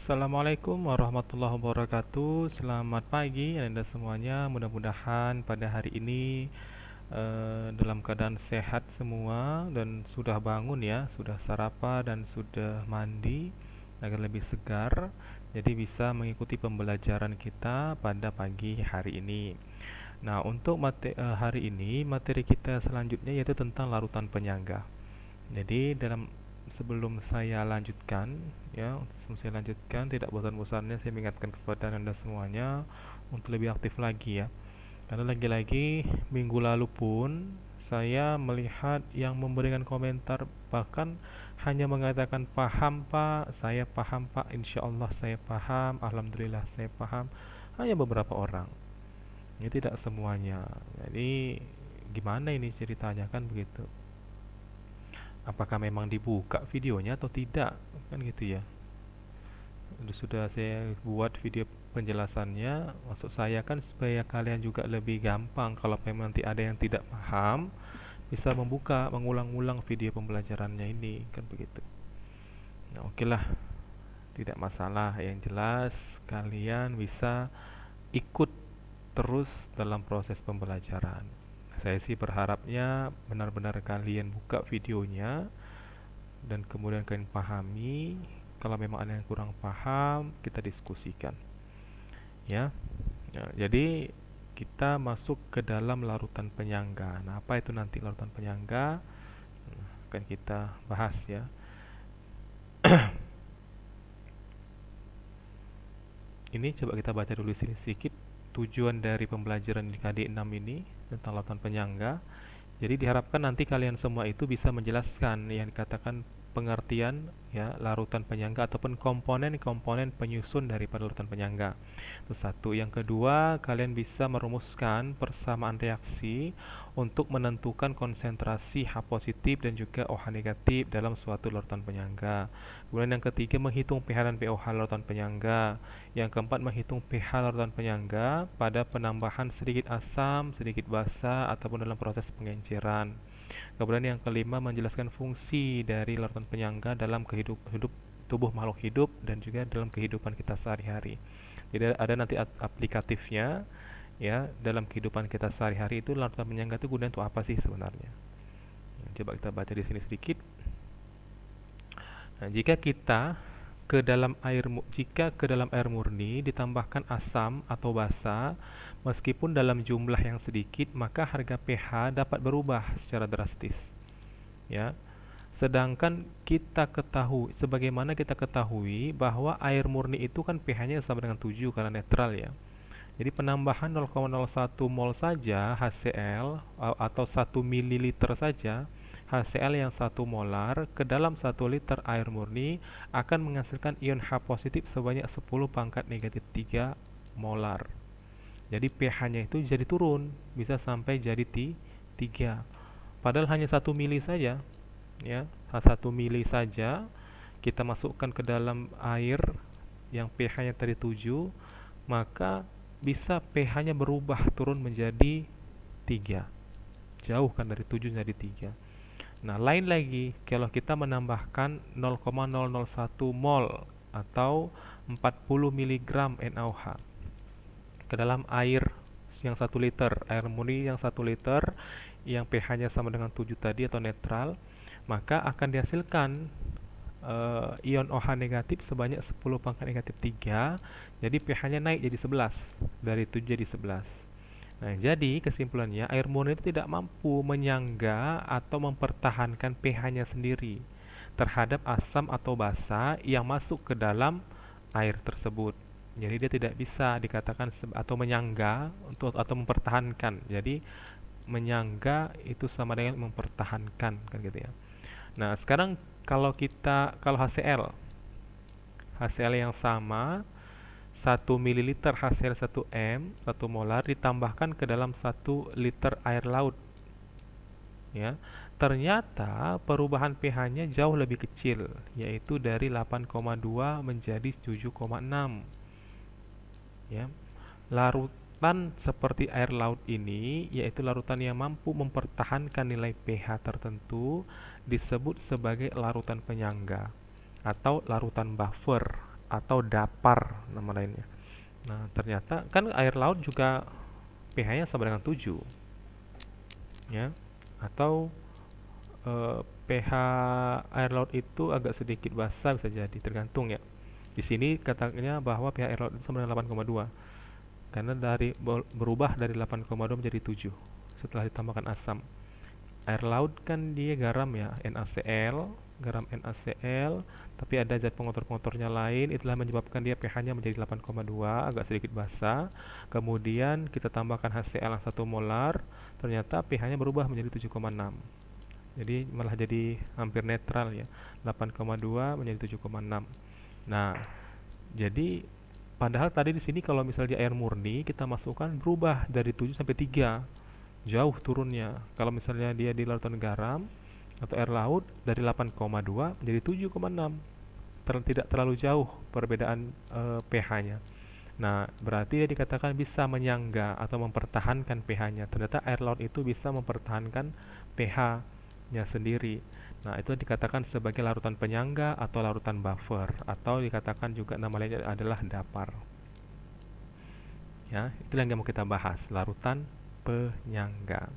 Assalamualaikum warahmatullahi wabarakatuh. Selamat pagi Anda semuanya. Mudah-mudahan pada hari ini dalam keadaan sehat semua dan sudah bangun ya, sudah sarapan dan sudah mandi agar lebih segar. Jadi bisa mengikuti pembelajaran kita pada pagi hari ini. Nah, untuk hari ini materi kita selanjutnya yaitu tentang larutan penyangga. Jadi sebelum saya lanjutkan ya, sebelum saya lanjutkan tidak bosan-bosannya saya mengingatkan kepada Anda semuanya untuk lebih aktif lagi ya. Karena lagi-lagi minggu lalu pun saya melihat yang memberikan komentar bahkan hanya mengatakan paham Pak, saya paham Pak, insya Allah saya paham, Alhamdulillah saya paham. Hanya beberapa orang, ini tidak semuanya. Jadi gimana ini ceritanya kan begitu? Apakah memang dibuka videonya atau tidak kan gitu ya. Sudah saya buat video penjelasannya, maksud saya kan supaya kalian juga lebih gampang kalau memang nanti ada yang tidak paham bisa membuka mengulang-ulang video pembelajarannya ini kan begitu. Nah oke lah, tidak masalah, yang jelas kalian bisa ikut terus dalam proses pembelajaran. Saya sih berharapnya benar-benar kalian buka videonya dan kemudian kalian pahami. Kalau memang ada yang kurang paham, kita diskusikan ya. Ya, jadi kita masuk ke dalam larutan penyangga. Nah, apa itu nanti larutan penyangga? Akan kita bahas ya. Ini coba kita baca dulu sini sedikit tujuan dari pembelajaran di KD6 ini tentang larutan penyangga. Jadi diharapkan nanti kalian semua itu bisa menjelaskan yang dikatakan pengertian ya larutan penyangga ataupun komponen-komponen penyusun daripada larutan penyangga. Itu satu. Yang kedua, kalian bisa merumuskan persamaan reaksi untuk menentukan konsentrasi H positif dan juga OH negatif dalam suatu larutan penyangga. Kemudian yang ketiga, menghitung pH dan pOH larutan penyangga. Yang keempat, menghitung pH larutan penyangga pada penambahan sedikit asam, sedikit basa ataupun dalam proses pengenceran. Kemudian yang kelima, menjelaskan fungsi dari larutan penyangga dalam hidup tubuh makhluk hidup dan juga dalam kehidupan kita sehari-hari. Jadi ada nanti aplikatifnya ya dalam kehidupan kita sehari-hari itu larutan penyangga itu gunanya untuk apa sih sebenarnya? Coba kita baca di sini sedikit. Nah, jika ke dalam air murni ditambahkan asam atau basa, meskipun dalam jumlah yang sedikit, maka harga pH dapat berubah secara drastis. Ya. Sedangkan sebagaimana kita ketahui bahwa air murni itu kan pH-nya sama dengan 7 karena netral ya. Jadi penambahan 0,01 mol saja HCl atau 1 mililiter saja HCl yang 1 molar ke dalam 1 liter air murni akan menghasilkan ion H positif sebanyak 10 pangkat negatif 3 molar. Jadi pH-nya itu jadi turun, bisa sampai jadi 3. Padahal hanya 1 mili saja, ya, 1 mili saja kita masukkan ke dalam air yang pH-nya tadi 7, maka bisa pH-nya berubah turun menjadi 3. Jauh kan dari 7 menjadi 3. Nah, lain lagi kalau kita menambahkan 0,001 mol atau 40 mg NaOH ke dalam air yang 1 liter, air murni yang 1 liter yang pH-nya sama dengan 7 tadi atau netral, maka akan dihasilkan ion OH negatif sebanyak 10 pangkat negatif 3. Jadi pH-nya naik jadi 11, dari 7 jadi 11. Nah, jadi kesimpulannya air murni itu tidak mampu menyangga atau mempertahankan pH-nya sendiri terhadap asam atau basa yang masuk ke dalam air tersebut. Jadi dia tidak bisa dikatakan atau menyangga atau mempertahankan. Jadi menyangga itu sama dengan mempertahankan kan gitu ya. Nah, sekarang kalau HCl yang sama 1 ml HCl 1 molar ditambahkan ke dalam 1 liter air laut. Ya. Ternyata perubahan pH-nya jauh lebih kecil, yaitu dari 8,2 menjadi 7,6. Ya. Larutan seperti air laut ini, yaitu larutan yang mampu mempertahankan nilai pH tertentu, disebut sebagai larutan penyangga atau larutan buffer atau dapar nama lainnya. Nah, ternyata kan air laut juga pH-nya sama dengan 7, ya. Atau pH air laut itu agak sedikit basa bisa jadi, tergantung ya. Di sini katanya bahwa pH air laut itu sama dengan 8,2 karena berubah dari 8,2 menjadi 7 setelah ditambahkan asam. Air laut kan dia garam ya, NaCl, garam NaCl, tapi ada zat pengotor-pengotornya lain, itulah menyebabkan dia pH-nya menjadi 8,2, agak sedikit basa. Kemudian kita tambahkan HCl yang 1 molar, ternyata pH-nya berubah menjadi 7,6. Jadi malah jadi hampir netral ya, 8,2 menjadi 7,6. Nah, jadi padahal tadi di sini kalau misalnya di air murni kita masukkan berubah dari 7 sampai 3. Jauh turunnya. Kalau misalnya dia di lautan garam atau air laut dari 8,2 menjadi 7,6. Tidak terlalu jauh perbedaan pH-nya. Nah, berarti dia dikatakan bisa menyangga atau mempertahankan pH-nya. Ternyata air laut itu bisa mempertahankan pH-nya sendiri. Nah, itu dikatakan sebagai larutan penyangga atau larutan buffer, atau dikatakan juga nama lainnya adalah dapar. Ya, itu yang mau kita bahas, larutan penyangga.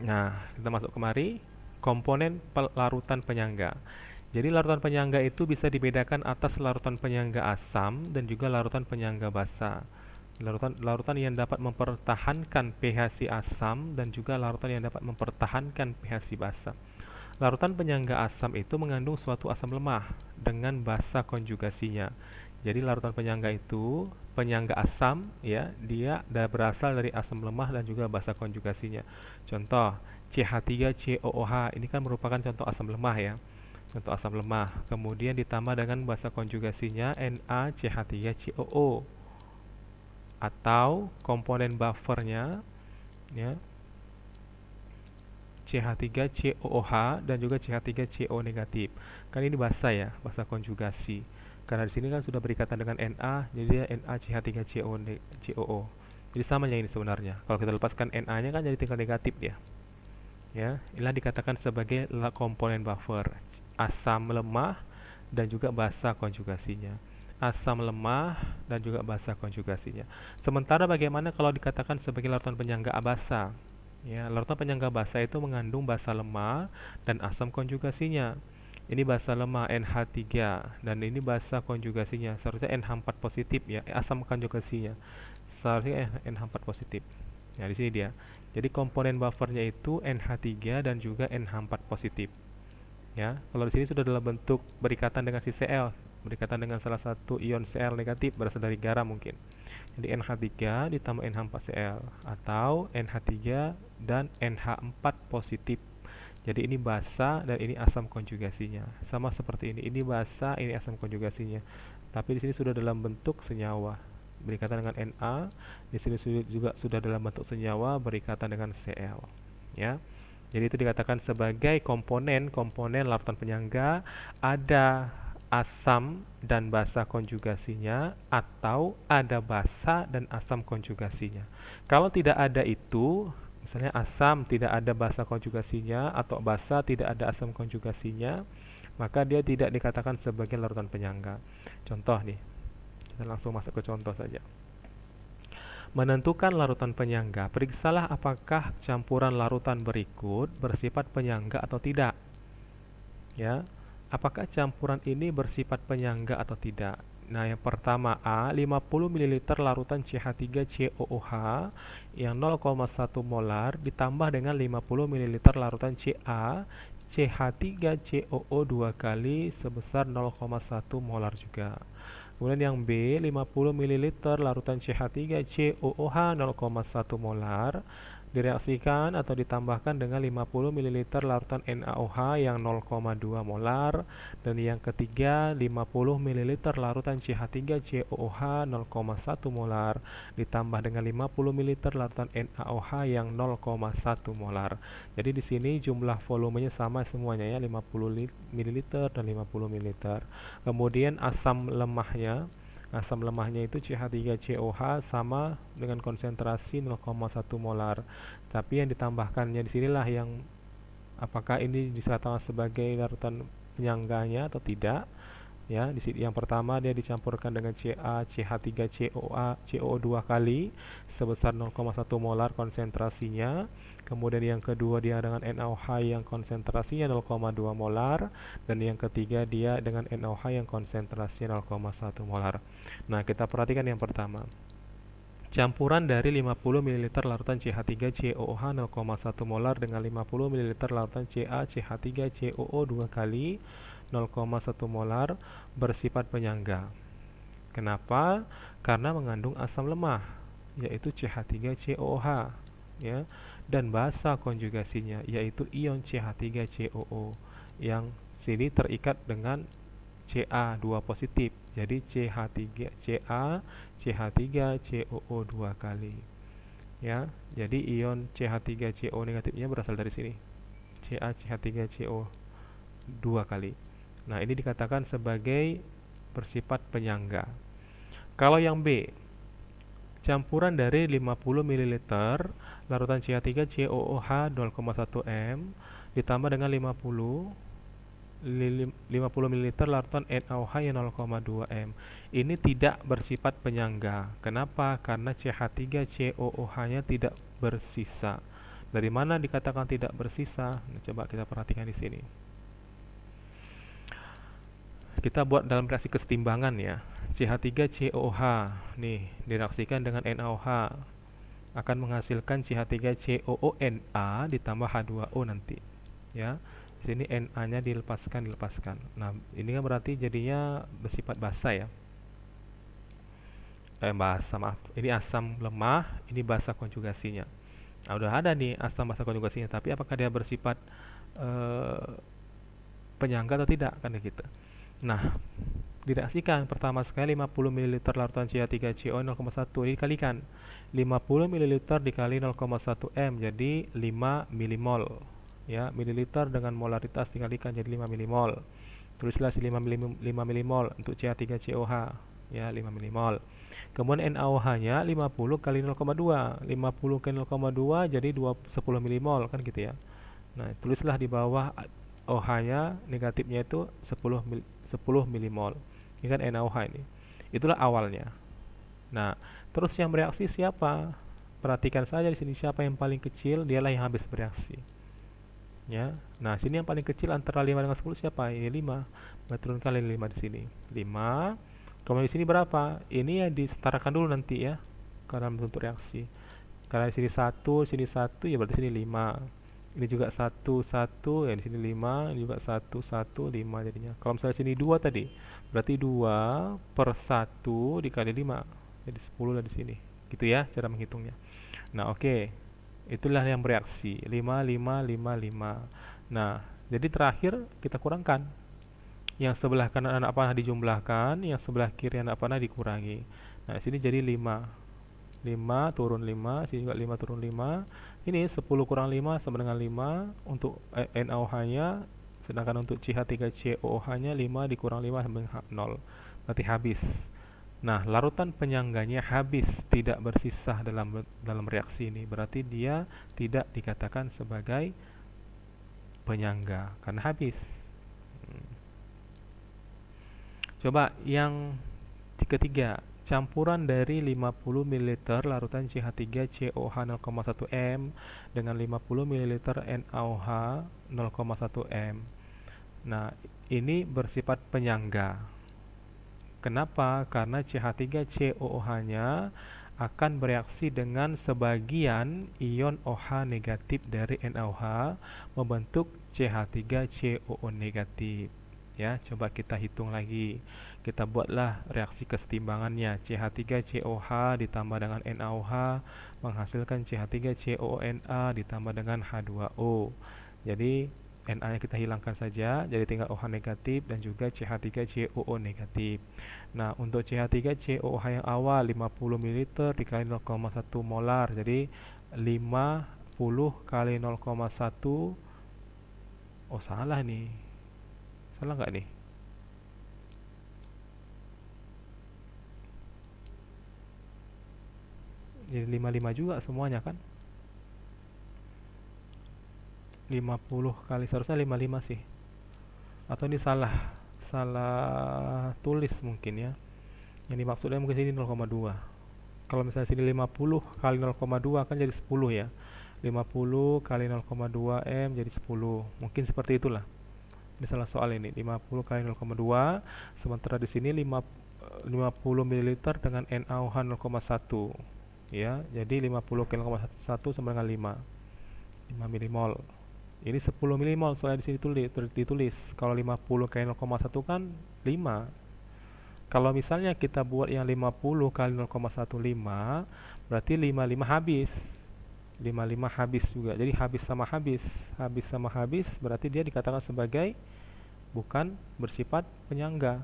Nah, kita masuk kemari, komponen larutan penyangga. Jadi larutan penyangga itu bisa dibedakan atas larutan penyangga asam dan juga larutan penyangga basa. Larutan yang dapat mempertahankan pH si asam dan juga larutan yang dapat mempertahankan pH si basa. Larutan penyangga asam itu mengandung suatu asam lemah dengan basa konjugasinya. Jadi larutan penyangga itu penyangga asam ya, dia berasal dari asam lemah dan juga basa konjugasinya. Contoh CH3COOH ini kan merupakan contoh asam lemah ya. Contoh asam lemah. Kemudian ditambah dengan basa konjugasinya NaCH3COO. Atau komponen buffernya ya, CH3COOH dan juga CH3CO negatif. Kan ini basa ya, basa konjugasi. Karena di sini kan sudah berikatan dengan Na, jadi dia NaCH3COO. Jadi sama yang ini sebenarnya. Kalau kita lepaskan Na-nya kan jadi tinggal negatif ya. Ya, inilah dikatakan sebagai komponen buffer. Asam lemah dan juga basa konjugasinya. Asam lemah dan juga basa konjugasinya. Sementara bagaimana kalau dikatakan sebagai larutan penyangga basa? Ya, larutan penyangga basa itu mengandung basa lemah dan asam konjugasinya. Ini basa lemah NH3 dan ini basa konjugasinya. Seharusnya NH4 positif ya, asam konjugasinya. Seharusnya NH4 positif. Nah, di sini dia. Jadi komponen buffernya itu NH3 dan juga NH4 positif. Ya, kalau di sini sudah dalam bentuk berikatan dengan si Cl, berikatan dengan salah satu ion Cl negatif berasal dari garam mungkin. Jadi NH3 ditambah NH4Cl atau NH3 dan NH4 positif. Jadi ini basa dan ini asam konjugasinya. Sama seperti ini. Ini basa, ini asam konjugasinya. Tapi di sini sudah dalam bentuk senyawa berikatan dengan Na. Di sini juga sudah dalam bentuk senyawa berikatan dengan Cl. Ya. Jadi itu dikatakan sebagai komponen larutan penyangga, ada asam dan basa konjugasinya atau ada basa dan asam konjugasinya. Kalau tidak ada itu, misalnya asam tidak ada basa konjugasinya atau basa tidak ada asam konjugasinya, maka dia tidak dikatakan sebagai larutan penyangga. Contoh nih, kita langsung masuk ke contoh saja. Menentukan larutan penyangga, periksalah apakah campuran larutan berikut bersifat penyangga atau tidak. Ya, apakah campuran ini bersifat penyangga atau tidak? Nah, yang pertama A, 50 ml larutan CH3COOH yang 0,1 molar ditambah dengan 50 ml larutan Ca CH3COO 2 kali sebesar 0,1 molar juga. Kemudian yang B, 50 ml larutan CH3COOH 0,1 molar direaksikan atau ditambahkan dengan 50 ml larutan NaOH yang 0,2 molar, dan yang ketiga 50 ml larutan CH3COOH 0,1 molar ditambah dengan 50 ml larutan NaOH yang 0,1 molar. Jadi di sini jumlah volumenya sama semuanya ya, 50 ml dan 50 ml. Kemudian asam lemahnya itu CH3COH sama dengan konsentrasi 0,1 molar. Tapi yang ditambahkannya di sinilah yang apakah ini disatakan sebagai larutan penyangganya atau tidak. Ya, di sini yang pertama dia dicampurkan dengan CaCH3COO2 kali sebesar 0,1 molar konsentrasinya. Kemudian yang kedua dia dengan NaOH yang konsentrasinya 0,2 molar, dan yang ketiga dia dengan NaOH yang konsentrasinya 0,1 molar. Nah, kita perhatikan yang pertama. Campuran dari 50 ml larutan CH3COOH 0,1 molar dengan 50 ml larutan CaCH3COO2 kali 0,1 molar bersifat penyangga. Kenapa? Karena mengandung asam lemah, yaitu CH3COOH, ya, dan basa konjugasinya, yaitu ion CH3COO yang sini terikat dengan Ca2 positif. Jadi CH3COO2 kali. Ya, jadi ion CH3CO negatifnya berasal dari sini. CaCH3CO2 kali. Nah, ini dikatakan sebagai bersifat penyangga. Kalau yang B, campuran dari 50 ml larutan CH3COOH 0,1 m ditambah dengan 50 ml larutan NaOH yang 0,2 m. Ini tidak bersifat penyangga. Kenapa? Karena CH3COOH-nya tidak bersisa. Dari mana dikatakan tidak bersisa? Nah, coba kita perhatikan di sini. Kita buat dalam reaksi kesetimbangan ya. CH3COOH nih direaksikan dengan NaOH akan menghasilkan CH3COONa ditambah H2O nanti. Ya. Di sini Na-nya dilepaskan. Nah, ini kan berarti jadinya bersifat basa ya. Basa, maaf. Ini asam lemah, ini basa konjugasinya. Nah, udah ada nih asam basa konjugasinya, tapi apakah dia bersifat penyangga atau tidak kan gitu. Nah, direaksikan pertama sekali 50 ml larutan CH3CO 0,1 ini dikalikan 50 ml dikali 0,1 m jadi 5 milimol. Ya, mililiter dengan molaritas dikalikan jadi 5 milimol. Tulislah 5 milimol untuk CH3COH ya, 5 milimol. Kemudian NaOH-nya 50 kali 0,2. 50 kali 0,2 jadi 10 milimol kan gitu ya. Nah, tulislah di bawah OH-nya negatifnya itu 10 milimol. Ini kan NaOH ini. Itulah awalnya. Nah, terus yang bereaksi siapa? Perhatikan saja di sini siapa yang paling kecil, dialah yang habis bereaksi. Ya. Nah, sini yang paling kecil antara 5 dengan 10 siapa? Ini 5. Turunkan 5 di sini. 5. Kemudian di sini berapa? Ini yang disetarakan dulu nanti ya. Karena bentuk reaksi. Karena di sini 1, sini 1 ya berarti sini 5. Ini juga 1, 1 ya di sini 5, ini juga 1, 1, 5 jadinya. Kalau misalnya sini 2 tadi, berarti 2 per 1 dikali 5. Jadi 10 lah di sini. Gitu ya cara menghitungnya. Nah, oke. Itulah yang bereaksi 5, 5, 5, 5. Nah, jadi terakhir kita kurangkan. Yang sebelah kanan anak panah dijumlahkan, yang sebelah kiri anak panah dikurangi. Nah, sini jadi 5. 5 turun 5, sini juga 5 turun 5. Ini 10 kurang 5 sama dengan 5 untuk NaOH-nya, sedangkan untuk CH3COOH-nya 5 dikurang 5 sama dengan 0. Berarti habis. Nah, larutan penyangganya habis, tidak bersisa dalam reaksi ini. Berarti dia tidak dikatakan sebagai penyangga karena habis. Coba yang ketiga, campuran dari 50 ml larutan CH3COOH 0,1 m dengan 50 ml NaOH 0,1 m. Nah, ini bersifat penyangga. Kenapa? Karena CH3COOH-nya akan bereaksi dengan sebagian ion OH negatif dari NaOH membentuk CH3COO negatif. Ya, coba kita hitung lagi. Kita buatlah reaksi kesetimbangannya. CH3COH ditambah dengan NaOH menghasilkan CH3COONa ditambah dengan H2O. Jadi Na-nya kita hilangkan saja, jadi tinggal OH negatif dan juga CH3COO negatif. Nah, untuk CH3COOH yang awal 50 ml dikali 0,1 molar, jadi 50 kali 0,1. Oh, salah nih. Salah nggak nih? Jadi 55 juga semuanya kan? 50 kali, seharusnya 55 sih. Atau ini salah salah tulis mungkin ya. Yang dimaksudnya mungkin sini 0,2. Kalau misalnya sini 50 kali 0,2 kan jadi 10 ya. 50 kali 0,2 M jadi 10. Mungkin seperti itulah. Ini salah soal ini. 50 kali 0,2, sementara di sini 50 ml dengan NaOH 0,1. Ya, jadi 50 kali 0,1 sama dengan 5 milimol. Ini 10 milimol soalnya di sini ditulis. Kalau 50 kali 0,1 kan 5. Kalau misalnya kita buat yang 50 kali 0,15, berarti 55 habis. 55 habis juga. Jadi habis sama habis. Habis sama habis berarti dia dikatakan sebagai bukan bersifat penyangga.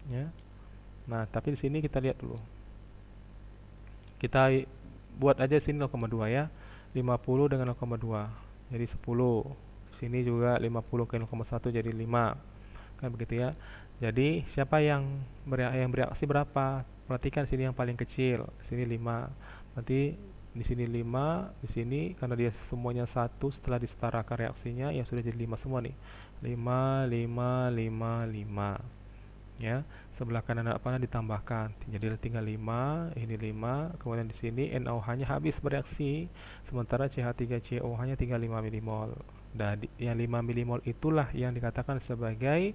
Ya. Nah, tapi di sini kita lihat dulu. Kita buat aja sini 0,2 ya. 50 dengan 0,2 jadi 10. Sini juga 50 ke 0,1 jadi 5. Kan begitu ya. Jadi siapa yang bereaksi berapa? Perhatikan sini yang paling kecil. Sini 5. Berarti di sini 5, di sini karena dia semuanya 1 setelah disetarakan reaksinya ya sudah jadi 5 semua nih. 5 5 5 5. Ya, sebelah kanan apa ditambahkan. Jadi tinggal 5, ini 5, kemudian di sini NaOH-nya habis bereaksi, sementara CH3COH-nya tinggal 5 milimol. Dan yang 5 milimol itulah yang dikatakan sebagai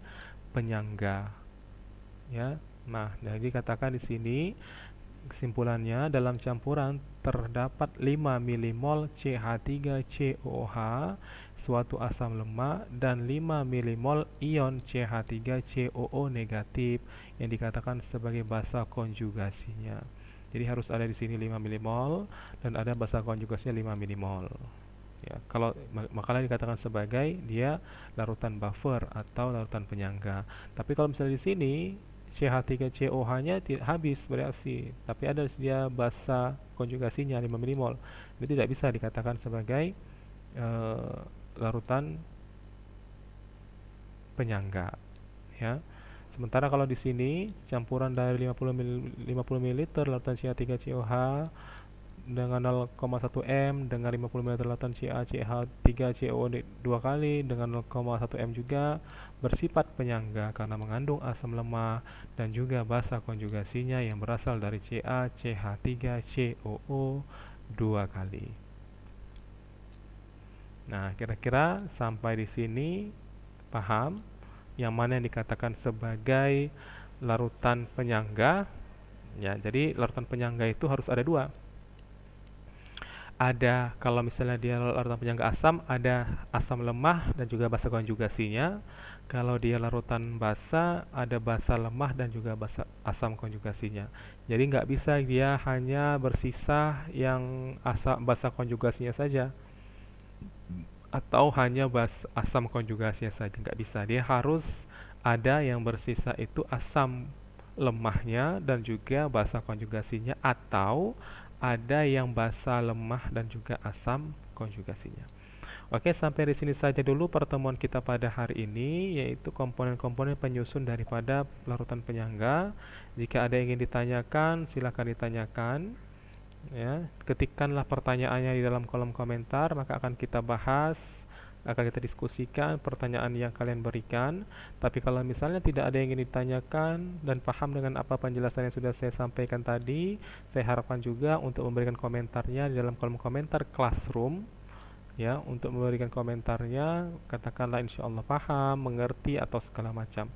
penyangga. Ya. Nah, jadi katakan di sini kesimpulannya dalam campuran terdapat 5 milimol CH3COOH suatu asam lemak dan 5 milimol ion CH3COO negatif yang dikatakan sebagai basa konjugasinya. Jadi harus ada di sini 5 milimol dan ada basa konjugasinya 5 milimol. Ya, kalau makanya dikatakan sebagai dia larutan buffer atau larutan penyangga. Tapi kalau misalnya di sini CH3COH-nya habis bereaksi, tapi ada dia basa konjugasinya 5 milimol. Itu tidak bisa dikatakan sebagai larutan penyangga, ya. Sementara kalau di sini campuran dari 50 ml larutan CH3COH dengan 0,1 M dengan 50 ml larutan CaCH3CO 2 kali dengan 0,1 M juga bersifat penyangga karena mengandung asam lemah dan juga basa konjugasinya yang berasal dari CaCH3COO 2 kali. Nah, kira-kira sampai di sini paham yang mana yang dikatakan sebagai larutan penyangga? Ya, jadi larutan penyangga itu harus ada dua. Ada kalau misalnya dia larutan penyangga asam, ada asam lemah dan juga basa konjugasinya. Kalau dia larutan basa, ada basa lemah dan juga asam konjugasinya. Jadi nggak bisa dia hanya bersisa yang basa konjugasinya saja atau hanya asam konjugasinya saja, nggak bisa. Dia harus ada yang bersisa itu asam lemahnya dan juga basa konjugasinya, atau ada yang basa lemah dan juga asam konjugasinya. Oke, sampai di sini saja dulu pertemuan kita pada hari ini, yaitu komponen-komponen penyusun daripada larutan penyangga. Jika ada yang ingin ditanyakan, silakan ditanyakan. Ya, ketikkanlah pertanyaannya di dalam kolom komentar, maka akan kita bahas, akan kita diskusikan pertanyaan yang kalian berikan. Tapi kalau misalnya tidak ada yang ingin ditanyakan dan paham dengan apa penjelasan yang sudah saya sampaikan tadi, saya harapkan juga untuk memberikan komentarnya di dalam kolom komentar Classroom. Ya, untuk memberikan komentarnya, katakanlah insya Allah paham, mengerti, atau segala macam.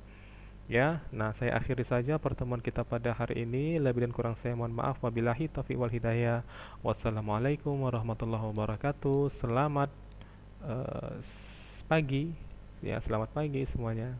Ya, nah saya akhiri saja pertemuan kita pada hari ini. Lebih dan kurang saya mohon maaf. Wabillahi taufiq wal hidayah. Wassalamualaikum warahmatullahi wabarakatuh. Selamat pagi. Ya, selamat pagi semuanya.